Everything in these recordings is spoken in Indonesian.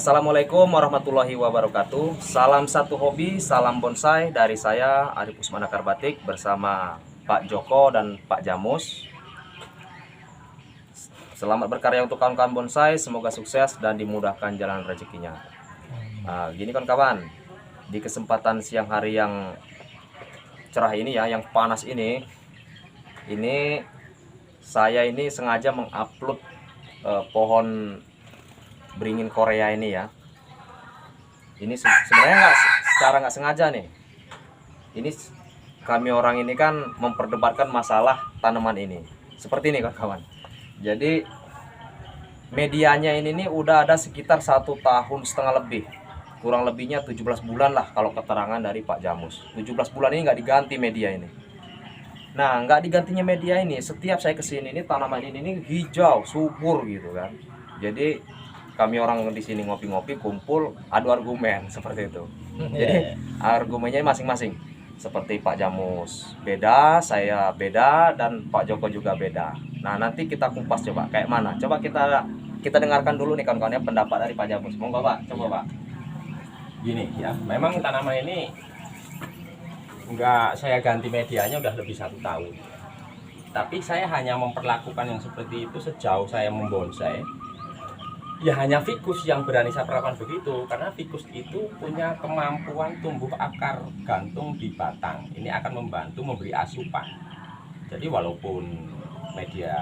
Assalamualaikum warahmatullahi wabarakatuh. Salam satu hobi, salam bonsai dari saya Arif Usman Akar Batik bersama Pak Joko dan Pak Jamus. Selamat berkarya untuk kawan-kawan bonsai, semoga sukses dan dimudahkan jalan rezekinya. Nah, gini kawan-kawan, di kesempatan siang hari yang cerah ini ya, yang panas ini saya ini sengaja mengupload pohon beringin Korea ini ya. Ini sebenarnya secara nggak sengaja nih. Ini kami orang ini kan memperdebatkan masalah tanaman ini. Seperti ini kawan-kawan. Jadi medianya ini nih udah ada sekitar 1,5 tahun lebih. Kurang lebihnya 17 bulan lah kalau keterangan dari Pak Jamus. 17 bulan ini nggak diganti media ini. Nah, nggak digantinya media ini, setiap saya kesini ini tanaman ini hijau, subur gitu kan. Jadi kami orang di sini ngopi-ngopi, kumpul, adu argumen seperti itu. Jadi argumennya masing-masing. Seperti Pak Jamus beda, saya beda, dan Pak Joko juga beda. Nah, nanti kita kupas coba kayak mana. Coba kita dengarkan dulu nih kawan-kawan ya pendapat dari Pak Jamus. Monggo Pak, coba Pak. Gini ya, memang tanaman ini enggak saya ganti medianya udah lebih 1 tahun. Tapi saya hanya memperlakukan yang seperti itu sejauh saya membonsai. Ya hanya fikus yang berani saya perlakukan begitu, karena fikus itu punya kemampuan tumbuh akar gantung di batang. Ini akan membantu memberi asupan. Jadi walaupun media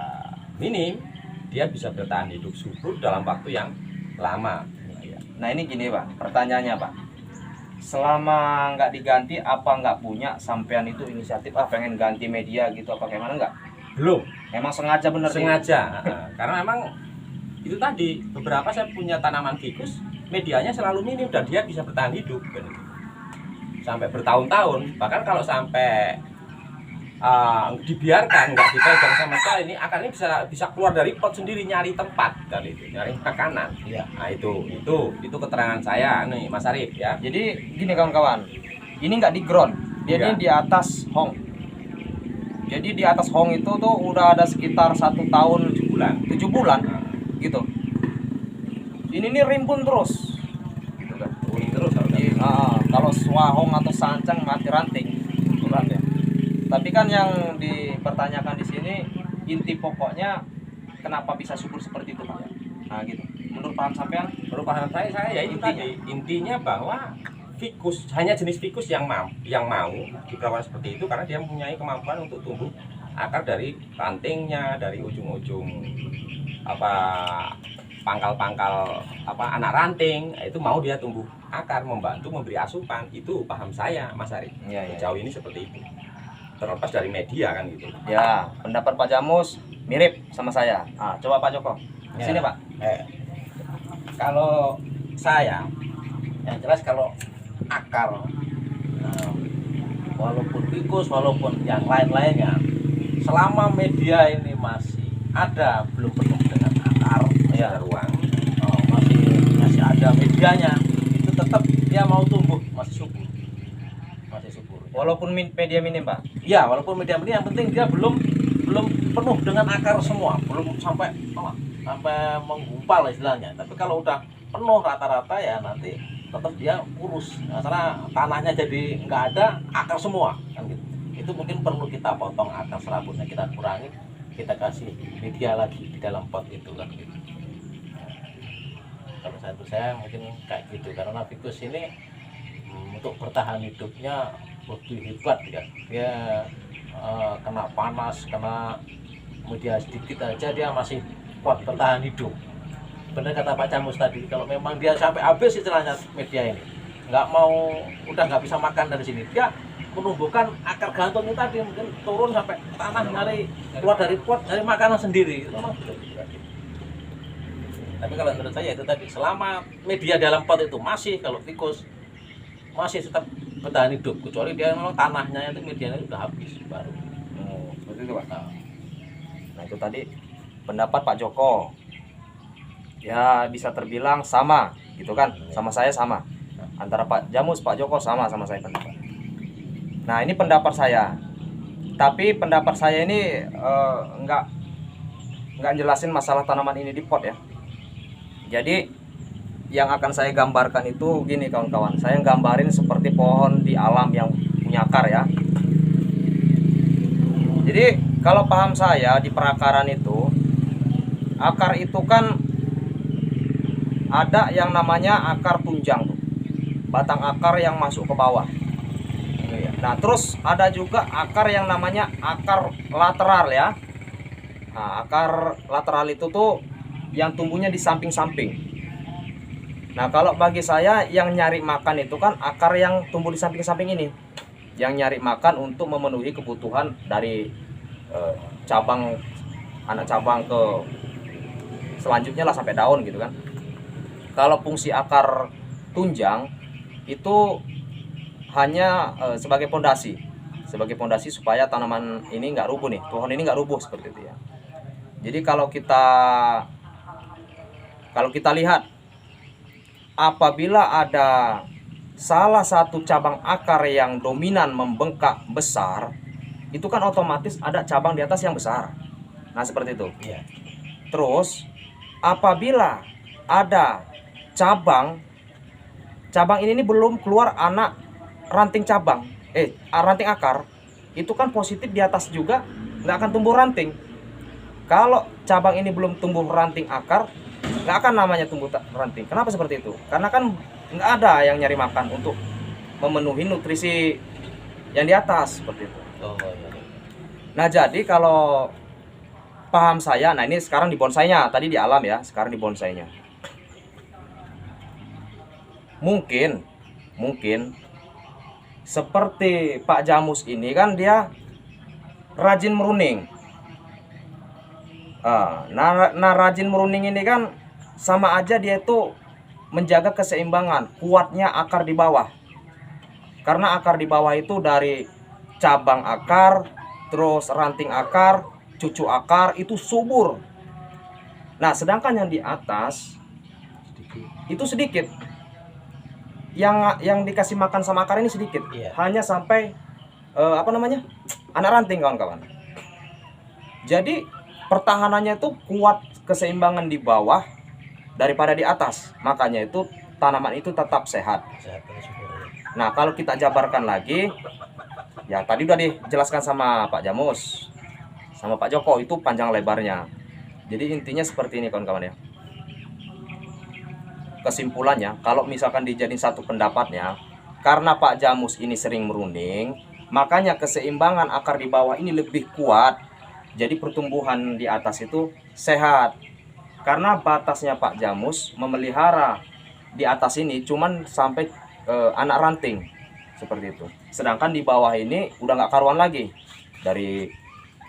minim, dia bisa bertahan hidup subur dalam waktu yang lama. Nah ini gini Pak, pertanyaannya Pak, selama nggak diganti apa nggak punya sampean itu inisiatif pengen ganti media gitu apa kayak mana nggak? Belum. Emang sengaja bener? Sengaja, karena memang itu tadi beberapa saya punya tanaman fikus, medianya selalu minim dan dia bisa bertahan hidup sampai bertahun-tahun. Bahkan kalau sampai dibiarkan nggak dipegang sama sekali, ini akarnya bisa keluar dari pot sendiri, nyari tempat kali itu, nyari makanan ya. Nah itu keterangan saya nih Mas Arif ya. Jadi gini kawan-kawan, ini nggak di ground, dia ini di atas hong. Jadi di atas hong itu tuh udah ada sekitar 1 tahun 7 bulan gitu. Ini nih rimbun terus gitu kan. Kalau swahong atau sancang mati ranting berat ya. Tapi kan yang dipertanyakan di sini inti pokoknya kenapa bisa subur seperti itu Pak? Nah gitu. Menurut paham sampean? Menurut paham saya ya itu tadi intinya bahwa fikus hanya jenis fikus yang mau diperlakukan seperti itu karena dia mempunyai kemampuan untuk tumbuh akar dari rantingnya, dari ujung-ujung pangkal-pangkal anak ranting, itu mau dia tumbuh akar, membantu memberi asupan. Itu paham saya Mas Ari. Sejauh ini seperti itu, terlepas dari media kan gitu ya. Pendapat Pak Jamus mirip sama saya. Coba Pak Joko sini Pak. Kalau saya yang jelas kalau akar, walaupun fikus walaupun yang lain-lainnya, selama media ini masih ada, belum penuh dengan akar ya, ruang, masih ada medianya, itu tetap dia mau tumbuh masih subur. Walaupun media minim Pak. Ya, walaupun media minim, yang penting dia belum penuh dengan akar semua, belum sampai menggumpal istilahnya. Tapi kalau udah penuh rata-rata ya nanti tetap dia kurus, karena tanahnya jadi nggak ada akar semua kan gitu. Itu mungkin perlu kita potong akar serabutnya, kita kurangi, kita kasih media lagi di dalam pot itu kan gitu. Kalau saya mungkin kayak gitu, karena fikus ini untuk bertahan hidupnya lebih hebat ya. Dia kena panas, kena media sedikit aja dia masih kuat bertahan hidup. Benar kata Pak Jamus tadi, kalau memang dia sampai habis istilahnya media ini, udah nggak bisa makan dari sini, dia menumbuhkan akar gantung itu tadi, mungkin turun sampai tanah, keluar dari pot, nyari makanan sendiri. Tapi kalau menurut saya itu tadi, selama media dalam pot itu masih, kalau fikus masih tetap bertahan hidup, kecuali dia memang tanahnya itu medianya sudah habis baru. Seperti itu Pak. Nah itu tadi pendapat Pak Joko. Ya bisa terbilang sama gitu kan, sama saya sama. Antara Pak Jamus, Pak Joko sama saya pendapat. Nah ini pendapat saya. Tapi pendapat saya ini nggak jelasin masalah tanaman ini di pot ya. Jadi yang akan saya gambarkan itu gini kawan-kawan. Saya gambarin seperti pohon di alam yang punya akar ya. Jadi kalau paham saya di perakaran itu, akar itu kan ada yang namanya akar tunjang tuh. Batang akar yang masuk ke bawah. Nah, terus ada juga akar yang namanya akar lateral ya. Nah, akar lateral itu tuh yang tumbuhnya di samping-samping. Nah, kalau bagi saya yang nyari makan itu kan akar yang tumbuh di samping-samping ini. Yang nyari makan untuk memenuhi kebutuhan dari cabang, anak cabang ke selanjutnya lah sampai daun gitu kan. Kalau fungsi akar tunjang itu hanya sebagai pondasi. Sebagai pondasi supaya tanaman ini nggak rubuh nih, pohon ini nggak rubuh seperti itu ya. Jadi kalau kita lihat, apabila ada salah satu cabang akar yang dominan membengkak besar, itu kan otomatis ada cabang di atas yang besar. Nah, seperti itu. Iya. Terus apabila ada cabang ini belum keluar anak ranting cabang, ranting akar, itu kan positif di atas juga nggak akan tumbuh ranting. Kalau cabang ini belum tumbuh ranting akar, nggak akan namanya tumbuh ranting. Kenapa seperti itu? Karena kan nggak ada yang nyari makan untuk memenuhi nutrisi yang di atas seperti itu. Oh, iya. Nah, jadi kalau paham saya, nah ini sekarang di bonsainya, tadi di alam ya, sekarang di bonsainya. Mungkin seperti Pak Jamus ini kan dia rajin meruning. Nah, rajin meruning ini kan sama aja dia itu menjaga keseimbangan, kuatnya akar di bawah. Karena akar di bawah itu dari cabang akar, terus ranting akar, cucu akar itu subur. Nah, sedangkan yang di atas itu sedikit. Yang dikasih makan sama akar ini sedikit. Iya. Hanya sampai anak ranting kawan-kawan. Jadi pertahanannya itu kuat, keseimbangan di bawah daripada di atas. Makanya itu tanaman itu tetap sehat. Sehat dan subur, ya. Nah, kalau kita jabarkan lagi, ya tadi udah dijelaskan sama Pak Jamus, sama Pak Joko, itu panjang lebarnya. Jadi intinya seperti ini kawan-kawan ya. Kesimpulannya, kalau misalkan dijadiin satu pendapatnya, karena Pak Jamus ini sering merunding, makanya keseimbangan akar di bawah ini lebih kuat. Jadi pertumbuhan di atas itu sehat. Karena batasnya Pak Jamus memelihara di atas ini cuman sampai anak ranting seperti itu. Sedangkan di bawah ini udah nggak karuan lagi, dari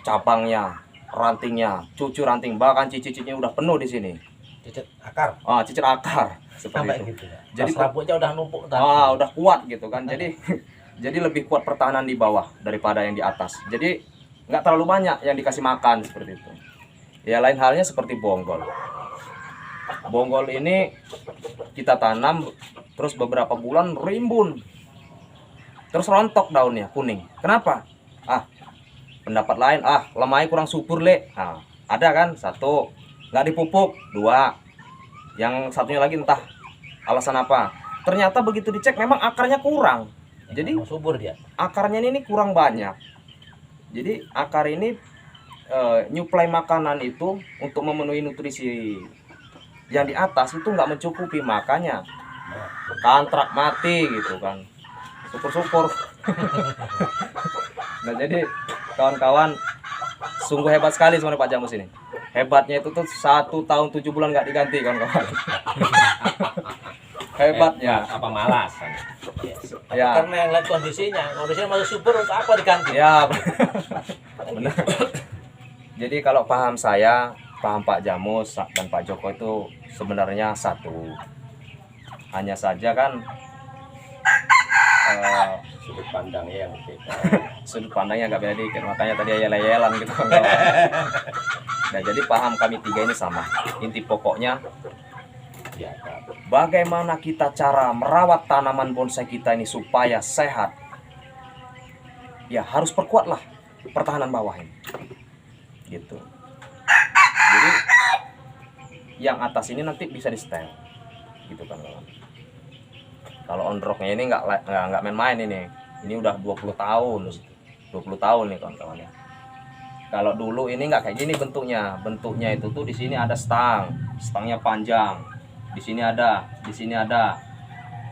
cabangnya, rantingnya, cucu ranting, bahkan cicit-cicitnya udah penuh di sini. Cicit akar. Cicit akar seperti Sampai itu. gitu ya. Jadi Pas rambutnya udah numpuk udah kuat gitu kan. Jadi jadi lebih kuat pertahanan di bawah daripada yang di atas. Jadi nggak terlalu banyak yang dikasih makan seperti itu. Ya, lain halnya seperti bonggol. Bonggol ini kita tanam, terus beberapa bulan rimbun, terus rontok daunnya kuning. Kenapa? Pendapat lain, lemahnya kurang subur le. Ada kan, satu nggak dipupuk, dua, yang satunya lagi entah alasan apa. Ternyata begitu dicek memang akarnya kurang. Jadi subur dia. akarnya ini kurang banyak. Jadi akar ini nyuplai makanan itu untuk memenuhi nutrisi yang di atas itu nggak mencukupi, makanya kontrak mati gitu kan. Syukur-syukur. Nah, jadi kawan-kawan, sungguh hebat sekali sebenarnya Pak Jamus ini. Hebatnya itu tuh 1 tahun 7 bulan nggak diganti kawan-kawan. Hebatnya. Apa malas? Ya. Karena yang lihat kondisinya masih subur, untuk apa diganti? Ya, benar. Jadi kalau paham saya, paham Pak Jamus dan Pak Joko itu sebenarnya satu. Hanya saja kan Sudut pandangnya yang beda. sudut pandangnya nggak beda dikit, makanya tadi ayel-ayelan gitu kan. Nah, jadi paham kami tiga ini sama. Inti pokoknya, Ya, Kak. bagaimana kita cara merawat tanaman bonsai kita ini supaya sehat. Ya, harus perkuatlah pertahanan bawah ini. Gitu. Jadi yang atas ini nanti bisa di setel. gitu kan kawan. Kalau ondroknya ini nggak main-main ini. Ini udah 20 tahun. 20 tahun nih kawan-kawan ya. Kalau dulu ini nggak kayak gini bentuknya. Bentuknya itu tuh di sini ada stangnya panjang. Di sini ada, di sini ada.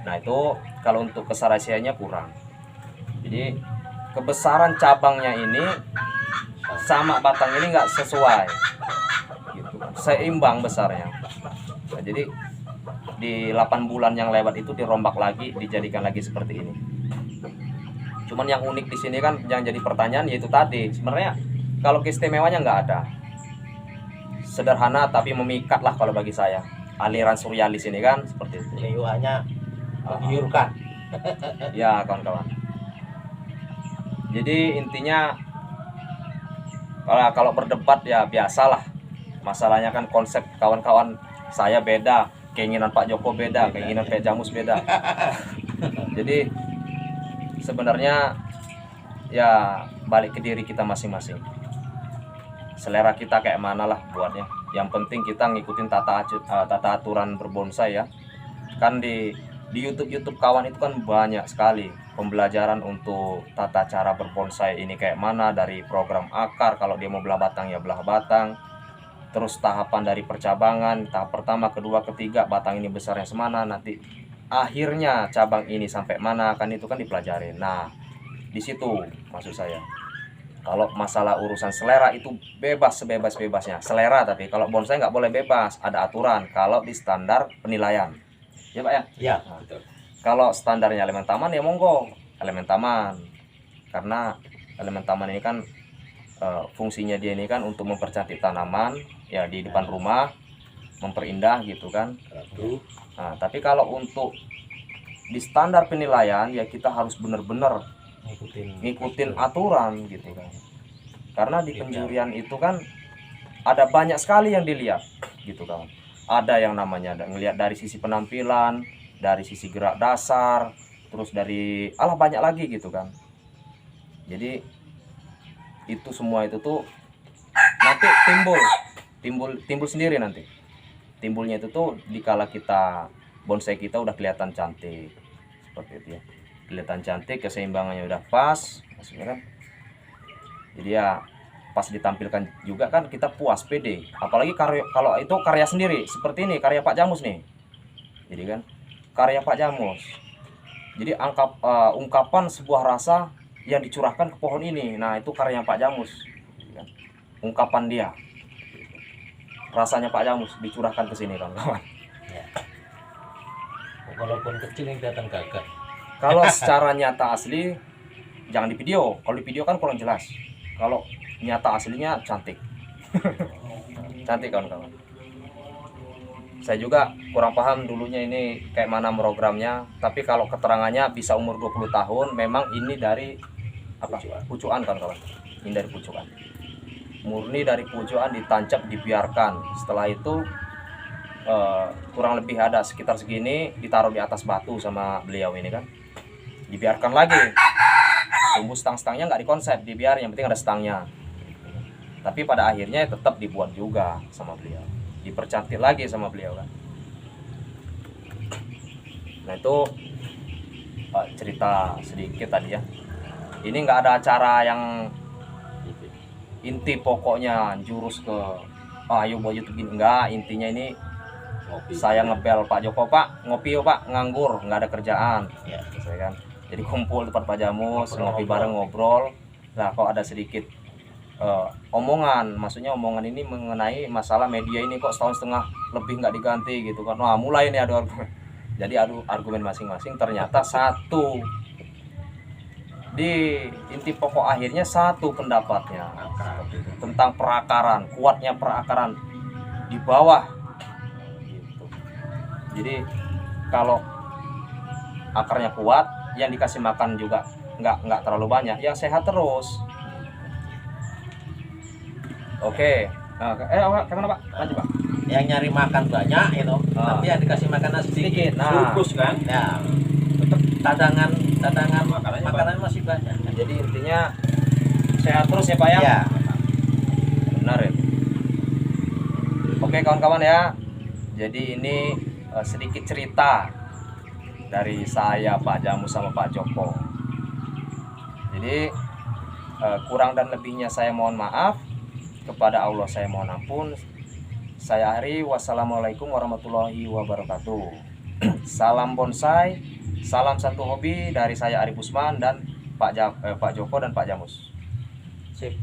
Nah, itu kalau untuk keserasiannya kurang. Jadi kebesaran cabangnya ini sama batang ini nggak sesuai. Gitu kan. Seimbang besarnya. Nah, jadi di 8 bulan yang lewat itu dirombak lagi, dijadikan lagi seperti ini. Cuman yang unik di sini kan yang jadi pertanyaan yaitu tadi, sebenarnya kalau keistimewanya nggak ada. Sederhana tapi memikat lah kalau bagi saya. Aliran surrealis ini kan seperti itu. Lewanya menggiurkan. Ya kawan-kawan. Jadi intinya kalau berdebat ya biasalah. Masalahnya kan konsep kawan-kawan saya beda, keinginan Pak Joko beda, keinginan Pak Jamus beda. Jadi sebenarnya ya balik ke diri kita masing-masing. Selera kita kayak mana lah buatnya. Yang penting kita ngikutin tata aturan berbonsai ya. Kan di YouTube kawan itu kan banyak sekali pembelajaran untuk tata cara berbonsai ini kayak mana, dari program akar, kalau dia mau belah batang ya belah batang, terus tahapan dari percabangan, tahap pertama, kedua, ketiga, batang ini besarnya semana, nanti akhirnya cabang ini sampai mana, kan itu kan dipelajarin. Nah, di situ maksud saya. Kalau masalah urusan selera itu bebas sebebas-bebasnya. Selera, tapi kalau bonsai nggak boleh bebas, ada aturan kalau di standar penilaian. Ya Pak ya? Ya, Nah, betul. kalau standarnya elemen taman ya monggo elemen taman, karena elemen taman ini kan fungsinya dia ini kan untuk mempercantik tanaman ya di depan rumah, memperindah gitu kan. Aduh, Nah, tapi kalau untuk di standar penilaian ya kita harus benar-benar ngikutin aturan gitu kan. Karena di penjurian itu kan ada banyak sekali yang dilihat gitu kan. Ada yang namanya ngelihat dari sisi penampilan, dari sisi gerak dasar, terus dari banyak lagi gitu kan. Jadi itu semua itu tuh nanti timbul sendiri nanti. Timbulnya itu tuh dikala kita bonsai kita udah kelihatan cantik seperti itu ya. Kelihatan cantik, keseimbangannya udah pas, maksudnya kan. Jadi ya pas ditampilkan juga kan kita puas, pede. Apalagi kalau itu karya sendiri seperti ini, karya Pak Jamus nih. Jadi kan karya Pak Jamus. Jadi ungkapan sebuah rasa yang dicurahkan ke pohon ini. Nah, itu karya Pak Jamus. Ungkapan dia. Rasanya Pak Jamus dicurahkan ke sini, kawan-kawan. ya. Walaupun kecil ini kelihatan gagah. Kalau secara nyata asli jangan di video. Kalau di video kan kurang jelas. Kalau nyata aslinya cantik. Cantik kawan-kawan. Saya juga kurang paham dulunya ini kayak mana programnya, tapi kalau keterangannya bisa umur 20 tahun, memang ini dari pucuan kawan-kawan. Ini dari pucuan. Murni dari pucuan, ditancap, dibiarkan. Setelah itu kurang lebih ada sekitar segini, ditaruh di atas batu sama beliau ini kan. Dibiarkan lagi. Tumbuh stang-stangnya nggak dikonsep, dibiar, yang penting ada stangnya. Tapi pada akhirnya tetap dibuat juga sama beliau, dipercantik lagi sama beliau kan. Nah itu cerita sedikit tadi ya. Ini nggak ada acara yang inti pokoknya jurus ke ayo buat YouTube gini, enggak. Intinya ini Ngopi. saya ngebel Pak Joko, Pak ngopi yuk Pak, nganggur nggak ada kerjaan Ya. saya kan. Jadi kumpul tempat Pak Jamus, ngopi bareng, ngobrol. Nah kok ada sedikit omongan, maksudnya omongan ini mengenai masalah media ini kok setahun setengah lebih nggak diganti gitu kan. Wah mulai nih adu argumen. Jadi adu argumen masing-masing, ternyata satu di inti pokok akhirnya satu pendapatnya tentang perakaran, kuatnya perakaran di bawah gitu. Jadi kalau akarnya kuat, yang dikasih makan juga nggak terlalu banyak, yang sehat terus. Oke. Nah, kemana Pak? Lanjut Pak. Yang nyari makan banyak itu, tapi yang dikasih makanan sedikit. Nah, Bungkus kan? Ya, tetap cadangan makanan masih banyak. jadi intinya sehat terus ya Pak ya. Ya, Benar ya. Oke kawan-kawan ya. Jadi ini sedikit cerita dari saya, Pak Jamus sama Pak Joko. Jadi kurang dan lebihnya saya mohon maaf, kepada Allah saya mohon ampun. Saya akhiri, wassalamualaikum warahmatullahi wabarakatuh. Salam bonsai, salam satu hobi dari saya Arif Usman dan Pak Joko dan Pak Jamus. Sip.